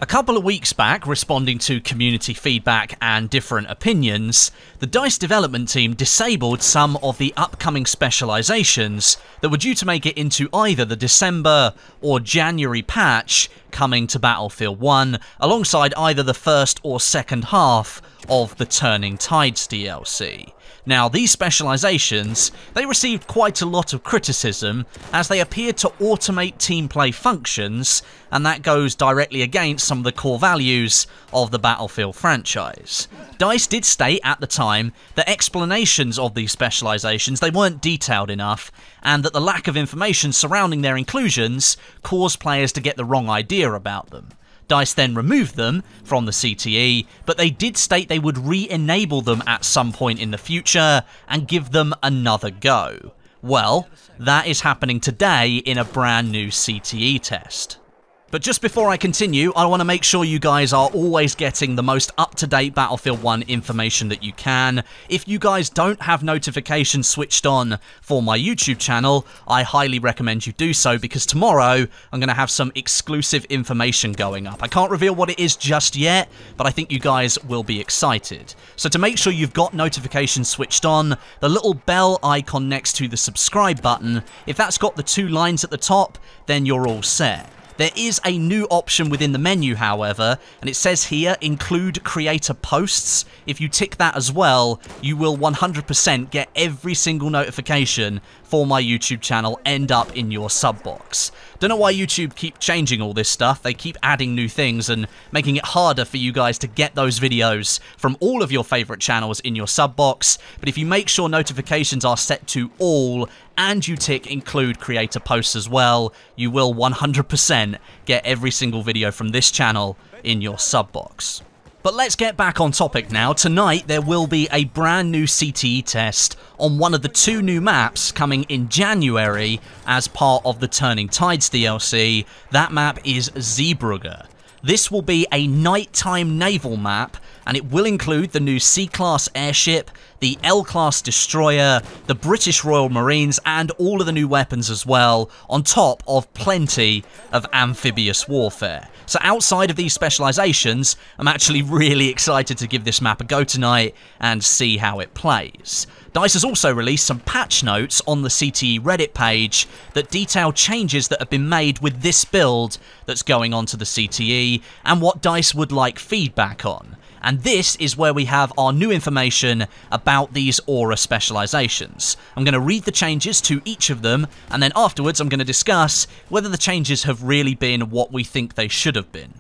A couple of weeks back, responding to community feedback and different opinions, the DICE development team disabled some of the upcoming specializations that were due to make it into either the December or January patch coming to Battlefield 1, alongside either the first or second half of the Turning Tides DLC. Now, these specializations, they received quite a lot of criticism as they appeared to automate team play functions, and that goes directly against some of the core values of the Battlefield franchise. DICE did state at the time that explanations of these specializations, they weren't detailed enough, and that the lack of information surrounding their inclusions caused players to get the wrong idea about them. DICE then removed them from the CTE, but they did state they would re-enable them at some point in the future and give them another go. Well, that is happening today in a brand new CTE test. But just before I continue, I want to make sure you guys are always getting the most up-to-date Battlefield 1 information that you can. If you guys don't have notifications switched on for my YouTube channel, I highly recommend you do so, because tomorrow I'm going to have some exclusive information going up. I can't reveal what it is just yet, but I think you guys will be excited. So to make sure you've got notifications switched on, the little bell icon next to the subscribe button, if that's got the 2 lines at the top, then you're all set. There is a new option within the menu, however, and it says here, include creator posts. If you tick that as well, you will 100% get every single notification for my YouTube channel end up in your sub box. Don't know why YouTube keep changing all this stuff. They keep adding new things and making it harder for you guys to get those videos from all of your favorite channels in your sub box. But if you make sure notifications are set to all and you tick include creator posts as well, you will 100% get every single video from this channel in your sub box. But let's get back on topic now. Tonight there will be a brand new CTE test on one of the 2 new maps coming in January as part of the Turning Tides DLC. That map is Zeebrugge. This will be a nighttime naval map, and it will include the new C-Class airship, the L-Class destroyer, the British Royal Marines, and all of the new weapons as well, on top of plenty of amphibious warfare. So outside of these specializations, I'm actually really excited to give this map a go tonight and see how it plays. DICE has also released some patch notes on the CTE Reddit page that detail changes that have been made with this build that's going on to the CTE and what DICE would like feedback on. And this is where we have our new information about these aura specializations. I'm going to read the changes to each of them, and then afterwards I'm going to discuss whether the changes have really been what we think they should have been.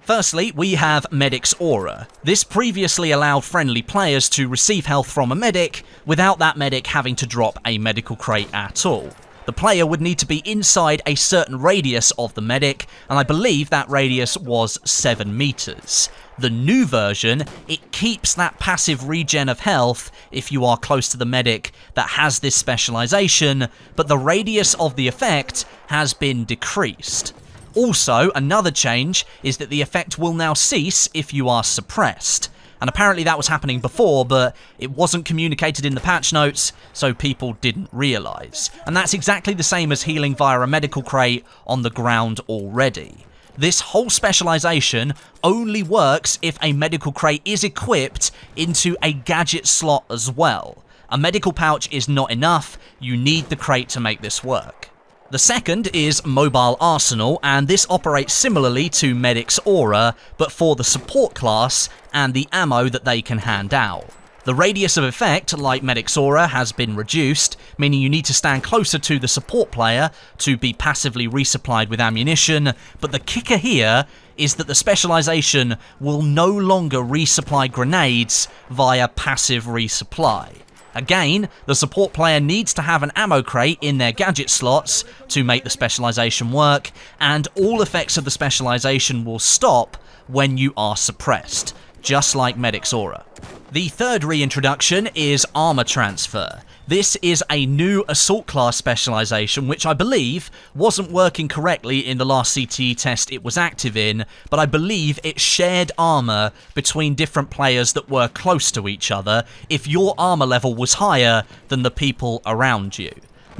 Firstly, we have Medic's Aura. This previously allowed friendly players to receive health from a medic without that medic having to drop a medical crate at all. The player would need to be inside a certain radius of the medic, and I believe that radius was 7 meters. The new version, it keeps that passive regen of health if you are close to the medic that has this specialization, but the radius of the effect has been decreased. Also, another change is that the effect will now cease if you are suppressed. And apparently that was happening before, but it wasn't communicated in the patch notes, so people didn't realise. And that's exactly the same as healing via a medical crate on the ground already. This whole specialisation only works if a medical crate is equipped into a gadget slot as well. A medical pouch is not enough, you need the crate to make this work. The second is Mobile Arsenal, and this operates similarly to Medic's Aura, but for the support class and the ammo that they can hand out. The radius of effect, like Medic's Aura, has been reduced, meaning you need to stand closer to the support player to be passively resupplied with ammunition, but the kicker here is that the specialisation will no longer resupply grenades via passive resupply. Again, the support player needs to have an ammo crate in their gadget slots to make the specialisation work, and all effects of the specialisation will stop when you are suppressed, just like Medic's Aura. The third reintroduction is Armour Transfer. This is a new Assault Class specialisation which I believe wasn't working correctly in the last CTE test it was active in, but I believe it shared armour between different players that were close to each other if your armour level was higher than the people around you.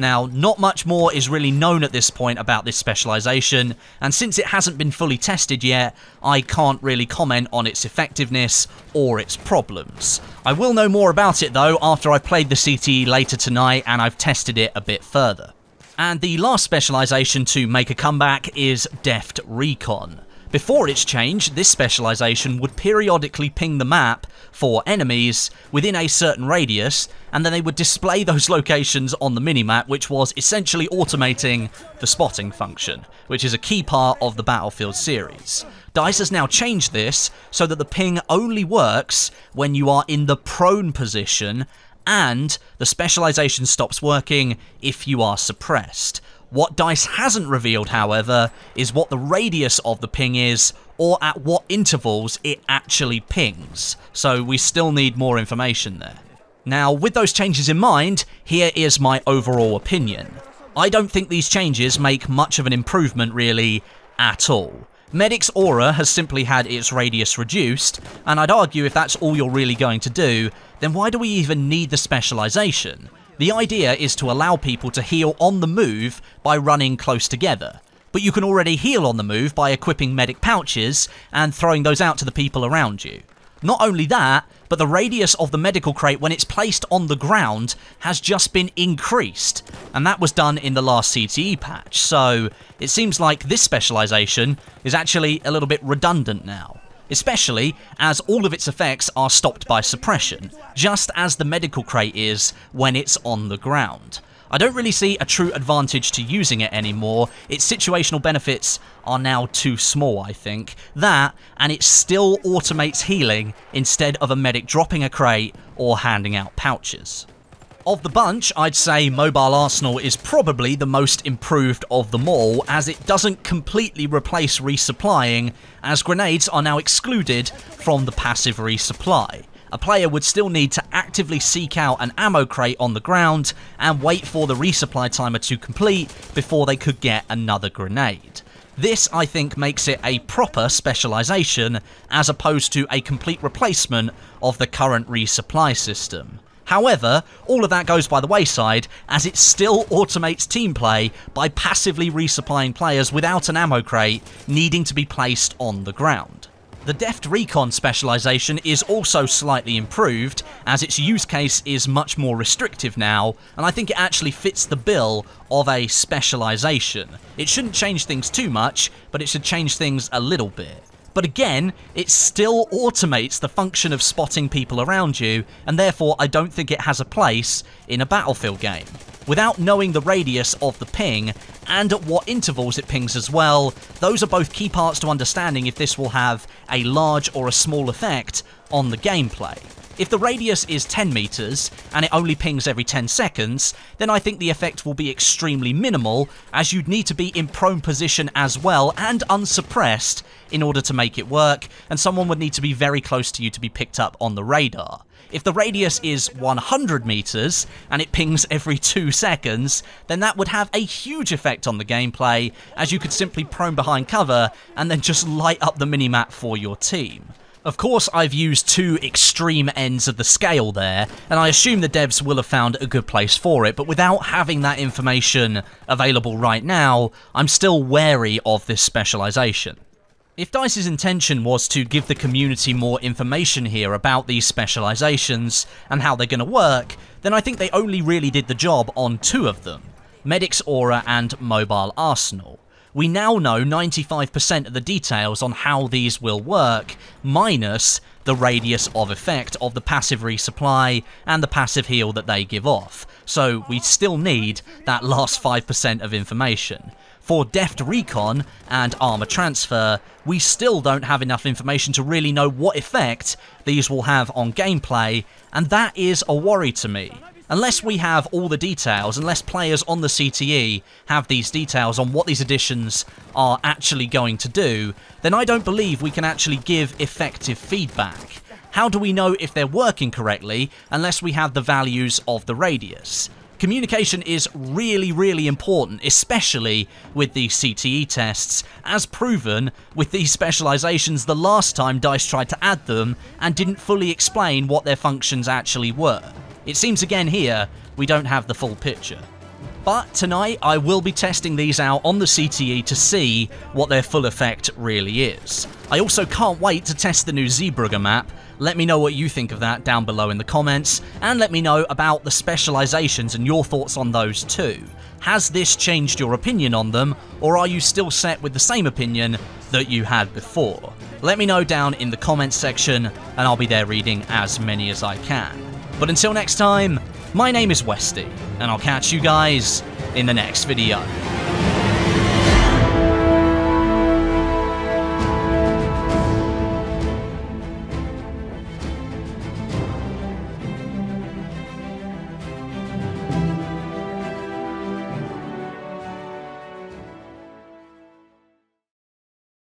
Now, not much more is really known at this point about this specialisation, and since it hasn't been fully tested yet, I can't really comment on its effectiveness or its problems. I will know more about it though after I've played the CTE later tonight and I've tested it a bit further. And the last specialisation to make a comeback is Deft Recon. Before its change, this specialisation would periodically ping the map for enemies within a certain radius, and then they would display those locations on the minimap, which was essentially automating the spotting function, which is a key part of the Battlefield series. DICE has now changed this so that the ping only works when you are in the prone position, and the specialisation stops working if you are suppressed. What DICE hasn't revealed, however, is what the radius of the ping is, or at what intervals it actually pings. So we still need more information there. Now, with those changes in mind, here is my overall opinion. I don't think these changes make much of an improvement, really, at all. Medic's aura has simply had its radius reduced, and I'd argue if that's all you're really going to do, then why do we even need the specialisation? The idea is to allow people to heal on the move by running close together. But you can already heal on the move by equipping medic pouches and throwing those out to the people around you. Not only that, but the radius of the medical crate when it's placed on the ground has just been increased, and that was done in the last CTE patch, so it seems like this specialisation is actually a little bit redundant now. Especially as all of its effects are stopped by suppression, just as the medical crate is when it's on the ground. I don't really see a true advantage to using it anymore. Its situational benefits are now too small, I think. That, and it still automates healing instead of a medic dropping a crate or handing out pouches. Of the bunch, I'd say Mobile Arsenal is probably the most improved of them all, as it doesn't completely replace resupplying, as grenades are now excluded from the passive resupply. A player would still need to actively seek out an ammo crate on the ground and wait for the resupply timer to complete before they could get another grenade. This, I think, makes it a proper specialisation, as opposed to a complete replacement of the current resupply system. However, all of that goes by the wayside, as it still automates team play by passively resupplying players without an ammo crate needing to be placed on the ground. The Deft Recon specialisation is also slightly improved, as its use case is much more restrictive now, and I think it actually fits the bill of a specialisation. It shouldn't change things too much, but it should change things a little bit. But again, it still automates the function of spotting people around you, and therefore I don't think it has a place in a Battlefield game. Without knowing the radius of the ping, and at what intervals it pings as well, those are both key parts to understanding if this will have a large or a small effect on the gameplay. If the radius is 10 meters, and it only pings every 10 seconds, then I think the effect will be extremely minimal, as you'd need to be in prone position as well, and unsuppressed, in order to make it work, and someone would need to be very close to you to be picked up on the radar. If the radius is 100 meters, and it pings every 2 seconds, then that would have a huge effect on the gameplay, as you could simply prone behind cover, and then just light up the minimap for your team. Of course, I've used two extreme ends of the scale there, and I assume the devs will have found a good place for it, but without having that information available right now, I'm still wary of this specialisation. If DICE's intention was to give the community more information here about these specialisations and how they're going to work, then I think they only really did the job on two of them, Medic's Aura and Mobile Arsenal. We now know 95% of the details on how these will work, minus the radius of effect of the passive resupply and the passive heal that they give off, so we still need that last 5% of information. For Deft Recon and Armor Transfer, we still don't have enough information to really know what effect these will have on gameplay, and that is a worry to me. Unless we have all the details, unless players on the CTE have these details on what these additions are actually going to do, then I don't believe we can actually give effective feedback. How do we know if they're working correctly unless we have the values of the radius? Communication is really important, especially with these CTE tests, as proven with these specialisations the last time DICE tried to add them and didn't fully explain what their functions actually were. It seems again here, we don't have the full picture. But tonight I will be testing these out on the CTE to see what their full effect really is. I also can't wait to test the new Zeebrugge map. Let me know what you think of that down below in the comments, and let me know about the specializations and your thoughts on those too. Has this changed your opinion on them, or are you still set with the same opinion that you had before? Let me know down in the comments section, and I'll be there reading as many as I can. But until next time, my name is Westie, and I'll catch you guys in the next video.